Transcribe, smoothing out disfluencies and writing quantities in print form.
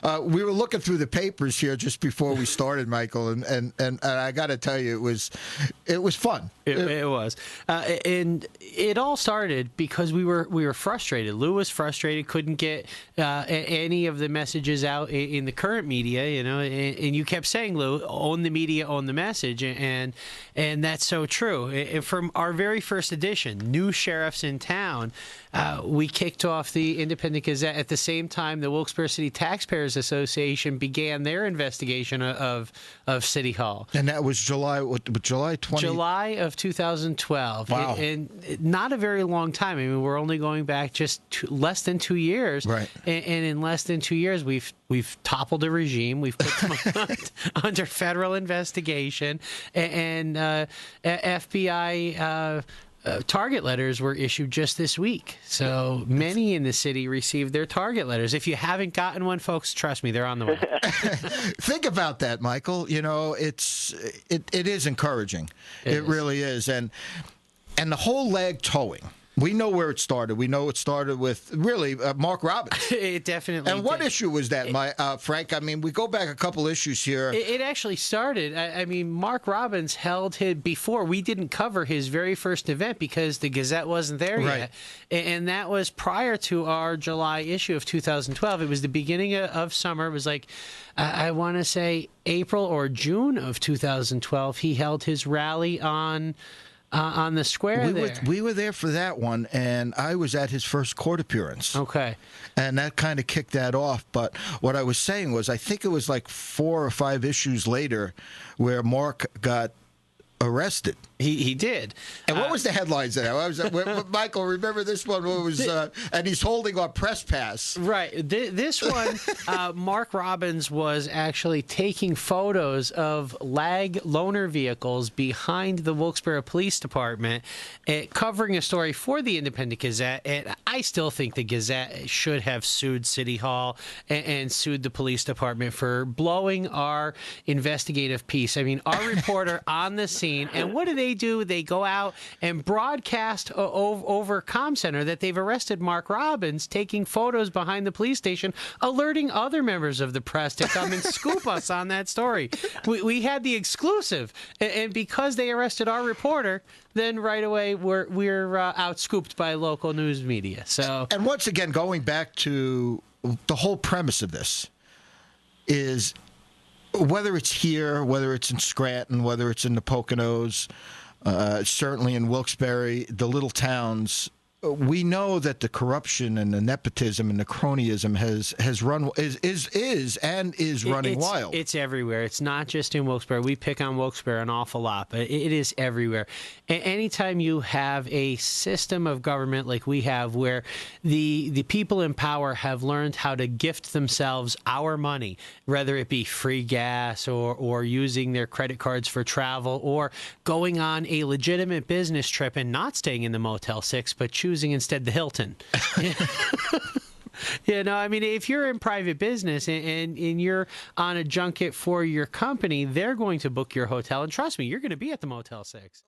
We were looking through the papers here just before we started, Michael, and I got to tell you, it was fun. It was, and it all started because we were frustrated. Lou was frustrated, couldn't get any of the messages out in the current media, and you kept saying, Lou, own the media, own the message, and that's so true. And from our very first edition, New Sheriffs in Town, we kicked off the Independent Gazette at the same time the Wilkes-Barre City Taxpayers Association began their investigation of City Hall. And that was July 20? July of 2012. Wow. And not a very long time. I mean, we're only going back just less than 2 years. Right. And in less than 2 years, we've toppled a regime. We've put them under federal investigation. And FBI target letters were issued just this week. So many in the city received their target letters. If you haven't gotten one, folks, trust me, they're on the way. Think about that, Michael. It is encouraging. It really is. And the whole leg towing. We know where it started. We know it started with, really, Mark Robbins. It definitely And what did. issue was that, Frank? I mean, we go back a couple issues here. It actually started, I mean, Mark Robbins held his, before, we didn't cover his very first event because the Gazette wasn't there yet. And that was prior to our July issue of 2012. It was the beginning of summer. It was like, I want to say April or June of 2012. He held his rally on the square there. We were there for that one, and I was at his first court appearance. Okay. And that kind of kicked that off. But what I was saying was, I think it was like 4 or 5 issues later where Mark got arrested. He did. And what was the headlines of that? Michael, remember this one? What was and he's holding a press pass. Right. This one, Mark Robbins was actually taking photos of lag loaner vehicles behind the Wilkes-Barre Police Department, covering a story for the Independent Gazette. And I still think the Gazette should have sued City Hall and sued the police department for blowing our investigative piece. I mean, our reporter on the scene, and what do? They go out and broadcast over ComCenter that they've arrested Mark Robbins, taking photos behind the police station, alerting other members of the press to come and scoop us on that story. We had the exclusive, and because they arrested our reporter, then right away we're out-scooped by local news media. So, and once again, going back to the whole premise of this is, whether it's here, whether it's in Scranton, whether it's in the Poconos, certainly in Wilkes-Barre, the little towns, we know that the corruption and the nepotism and the cronyism is running wild. It's everywhere. It's not just in Wilkes-Barre. We pick on Wilkes-Barre an awful lot, but it is everywhere. Anytime you have a system of government like we have, where the people in power have learned how to gift themselves our money, whether it be free gas or using their credit cards for travel or going on a legitimate business trip and not staying in the Motel 6, but choosing instead the Hilton. I mean, if you're in private business and you're on a junket for your company, they're going to book your hotel. And trust me, you're going to be at the Motel 6.